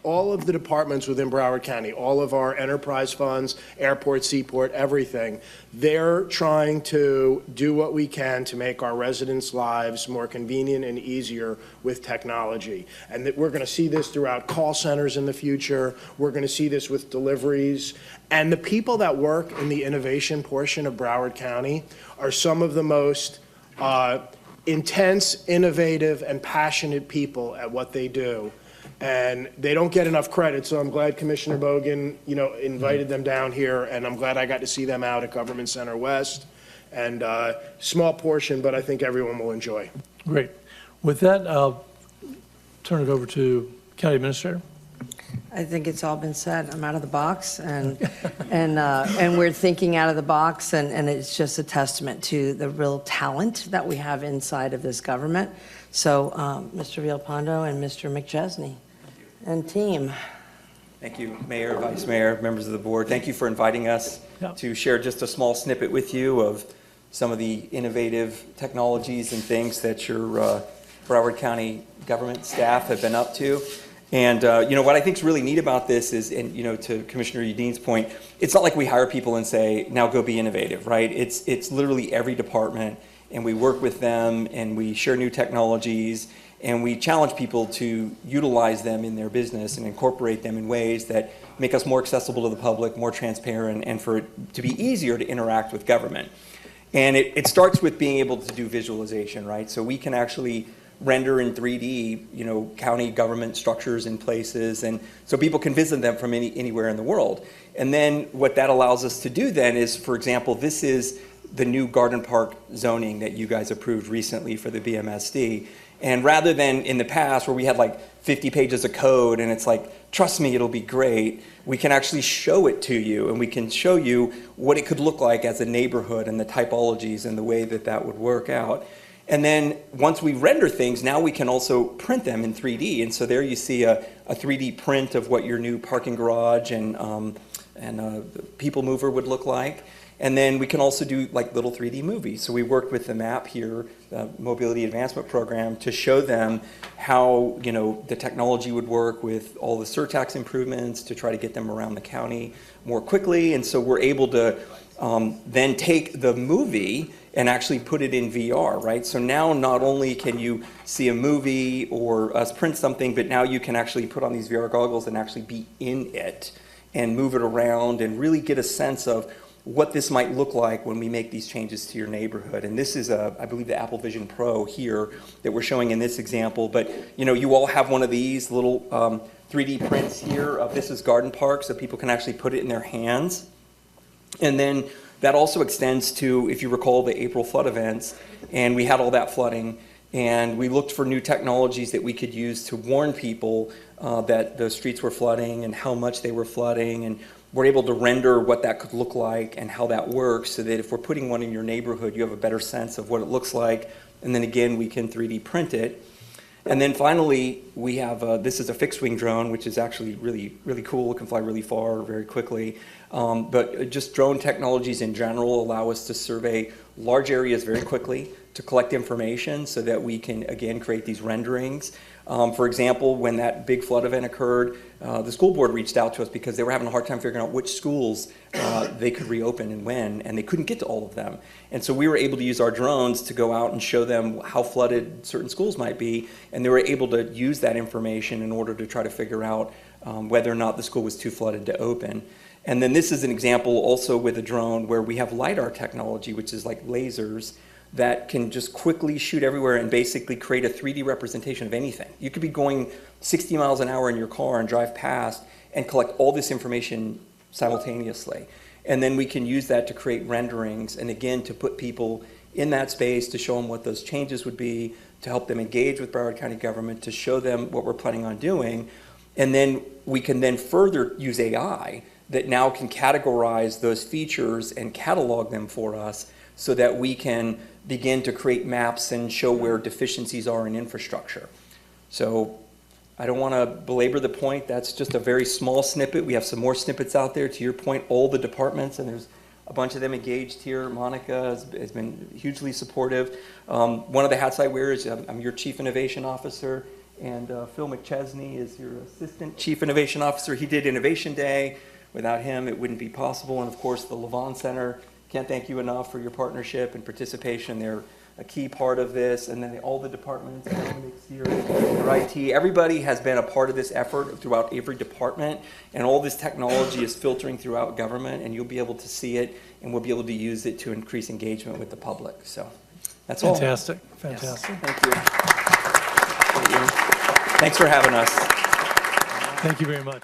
all of the departments within Broward County, all of our enterprise funds, airport, seaport, everything, they're trying to do what we can to make our residents' lives more convenient and easier with technology. And that we're going to see this throughout call centers in the future. We're going to see this with deliveries. And the people that work in the innovation portion of Broward County are some of the most intense, innovative, and passionate people at what they do. And they don't get enough credit, so I'm glad Commissioner Bogan, invited them down here, and I'm glad I got to see them out at Government Center West. And small portion, but I think everyone will enjoy. Great. With that, I'll turn it over to County Administrator. I think it's all been said. I'm out of the box, and we're thinking out of the box, and it's just a testament to the real talent that we have inside of this government. So, Mr. Villalpando and Mr. McChesney and team. Thank you, Mayor, Vice Mayor, members of the board. Thank you for inviting us to share just a small snippet with you of some of the innovative technologies and things that your Broward County government staff have been up to. And what I think is really neat about this is, and to Commissioner Udin's point, it's not like we hire people and say, now go be innovative, right? It's literally every department, and we work with them, and we share new technologies, and we challenge people to utilize them in their business and incorporate them in ways that make us more accessible to the public, more transparent, and for it to be easier to interact with government. And it starts with being able to do visualization, right? So we can actually render in 3D, county government structures in places, and so people can visit them from anywhere in the world. And then what that allows us to do then is, for example, this is the new Garden Park zoning that you guys approved recently for the BMSD. And rather than in the past where we had like 50 pages of code and it's like, trust me, it'll be great, we can actually show it to you, and we can show you what it could look like as a neighborhood and the typologies and the way that that would work out. And then once we render things, now we can also print them in 3D. And so there you see a 3D print of what your new parking garage and the people mover would look like. And then we can also do like little 3D movies. So we worked with the MAP here, the Mobility Advancement Program, to show them how the technology would work with all the surtax improvements to try to get them around the county more quickly. And so we're able to then take the movie and actually put it in VR, right? So now not only can you see a movie or us print something, but now you can actually put on these VR goggles and actually be in it and move it around and really get a sense of what this might look like when we make these changes to your neighborhood. And this is, I believe, the Apple Vision Pro here that we're showing in this example. But you all have one of these little 3D prints here of this is Garden Park, so people can actually put it in their hands. And then that also extends to, if you recall, the April flood events, and we had all that flooding, and we looked for new technologies that we could use to warn people that the streets were flooding and how much they were flooding, and we're able to render what that could look like and how that works, so that if we're putting one in your neighborhood, you have a better sense of what it looks like, and then again, we can 3D print it. And then finally, we have, this is a fixed-wing drone, which is actually really, really cool. It can fly really far, very quickly. But just drone technologies in general allow us to survey large areas very quickly, to collect information so that we can, again, create these renderings. For example, when that big flood event occurred, the school board reached out to us because they were having a hard time figuring out which schools they could reopen and when, and they couldn't get to all of them. And so we were able to use our drones to go out and show them how flooded certain schools might be, and they were able to use that information in order to try to figure out whether or not the school was too flooded to open. And then this is an example also with a drone where we have LiDAR technology, which is like lasers, that can just quickly shoot everywhere and basically create a 3D representation of anything. You could be going 60 miles an hour in your car and drive past and collect all this information simultaneously. And then we can use that to create renderings, and again, to put people in that space, to show them what those changes would be, to help them engage with Broward County government, to show them what we're planning on doing. And then we can then further use AI that now can categorize those features and catalog them for us, so that we can begin to create maps and show where deficiencies are in infrastructure. So I don't want to belabor the point. That's just a very small snippet. We have some more snippets out there. To your point, all the departments, and there's a bunch of them engaged here. Monica has been hugely supportive. One of the hats I wear is I'm your Chief Innovation Officer, And Phil McChesney is your Assistant Chief Innovation Officer. He did Innovation Day. Without him, it wouldn't be possible. And of course, the Levon Center, can't thank you enough for your partnership and participation. They're a key part of this. And then all the departments, Dominic's here, your IT, everybody has been a part of this effort throughout every department. And all this technology is filtering throughout government, and you'll be able to see it, and we'll be able to use it to increase engagement with the public. So that's all. Fantastic, Yes. fantastic. Thank you. Thank you. Thanks for having us. Thank you very much.